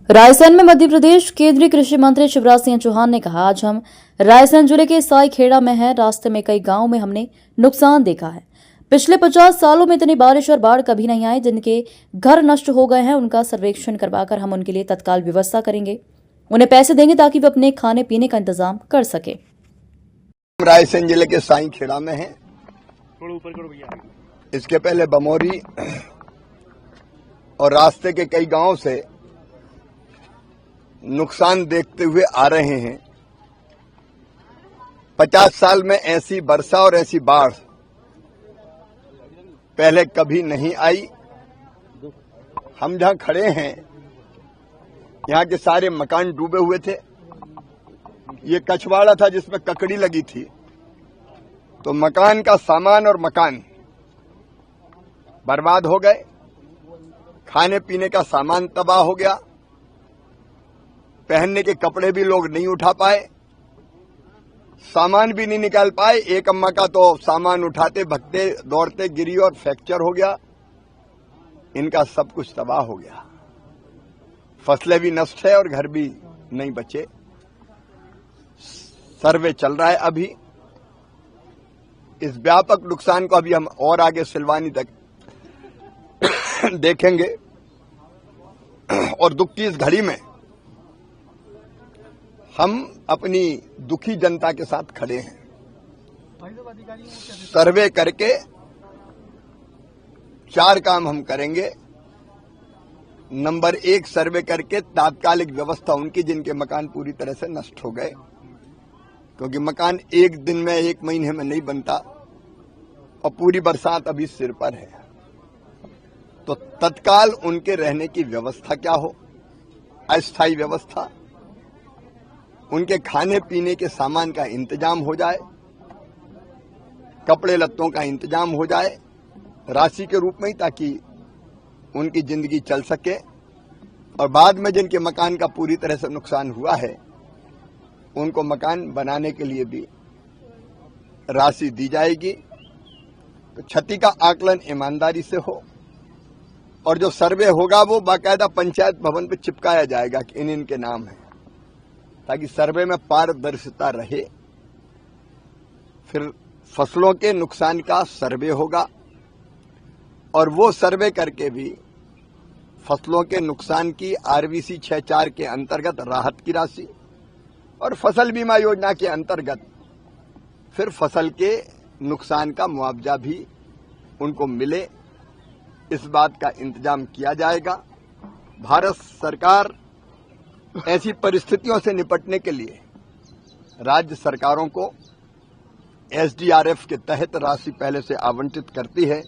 रायसेन में मध्य प्रदेश केंद्रीय कृषि मंत्री शिवराज सिंह चौहान ने कहा, आज हम रायसेन जिले के साई खेड़ा में हैं। रास्ते में कई गांवों में हमने नुकसान देखा है। पिछले 50 सालों में इतनी बारिश और बाढ़ कभी नहीं आई। जिनके घर नष्ट हो गए हैं उनका सर्वेक्षण करवाकर हम उनके लिए तत्काल व्यवस्था करेंगे। उन्हें पैसे देंगे ताकि वे अपने खाने पीने का इंतजाम कर सके। रायसेन जिले के साई खेड़ा में है। इसके पहले बमोरी और रास्ते के कई गांवों से नुकसान देखते हुए आ रहे हैं। 50 साल में ऐसी वर्षा और ऐसी बाढ़ पहले कभी नहीं आई। हम जहां खड़े हैं यहां के सारे मकान डूबे हुए थे। ये कछवाड़ा था जिसमें ककड़ी लगी थी, तो मकान का सामान और मकान बर्बाद हो गए। खाने पीने का सामान तबाह हो गया। पहनने के कपड़े भी लोग नहीं उठा पाए, सामान भी नहीं निकाल पाए। एक अम्मा का तो सामान उठाते भगते दौड़ते गिरी और फ्रैक्चर हो गया। इनका सब कुछ तबाह हो गया। फसलें भी नष्ट है और घर भी नहीं बचे। सर्वे चल रहा है अभी। इस व्यापक नुकसान को अभी हम और आगे सिलवानी तक देखेंगे। और दुख की इस घड़ी में हम अपनी दुखी जनता के साथ खड़े हैं। सर्वे करके 4 काम हम करेंगे। नंबर 1, सर्वे करके तात्कालिक व्यवस्था उनकी जिनके मकान पूरी तरह से नष्ट हो गए, क्योंकि मकान एक दिन में 1 महीने में नहीं बनता और पूरी बरसात अभी सिर पर है। तो तत्काल उनके रहने की व्यवस्था क्या हो, अस्थायी व्यवस्था। उनके खाने पीने के सामान का इंतजाम हो जाए, कपड़े लत्तों का इंतजाम हो जाए राशि के रूप में ही, ताकि उनकी जिंदगी चल सके। और बाद में जिनके मकान का पूरी तरह से नुकसान हुआ है उनको मकान बनाने के लिए भी राशि दी जाएगी। तो क्षति का आकलन ईमानदारी से हो और जो सर्वे होगा वो बाकायदा पंचायत भवन पे चिपकाया जाएगा कि इनके नाम है, ताकि सर्वे में पारदर्शिता रहे। फिर फसलों के नुकसान का सर्वे होगा और वो सर्वे करके भी फसलों के नुकसान की आरवीसी 6.4 के अंतर्गत राहत की राशि और फसल बीमा योजना के अंतर्गत फिर फसल के नुकसान का मुआवजा भी उनको मिले, इस बात का इंतजाम किया जाएगा। भारत सरकार ऐसी परिस्थितियों से निपटने के लिए राज्य सरकारों को एसडीआरएफ के तहत राशि पहले से आवंटित करती है।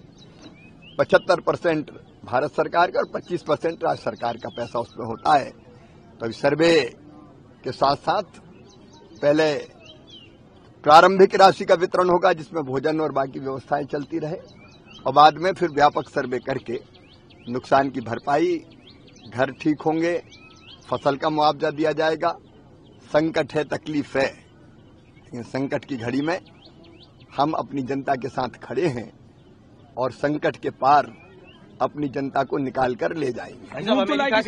75% भारत सरकार का और 25% राज्य सरकार का पैसा उसमें होता है। तो इस सर्वे के साथ साथ पहले प्रारंभिक राशि का वितरण होगा जिसमें भोजन और बाकी व्यवस्थाएं चलती रहे, और बाद में फिर व्यापक सर्वे करके नुकसान की भरपाई, घर ठीक होंगे, फसल का मुआवजा दिया जाएगा। संकट है, तकलीफ है, लेकिन संकट की घड़ी में हम अपनी जनता के साथ खड़े हैं और संकट के पार अपनी जनता को निकाल कर ले जाएंगे।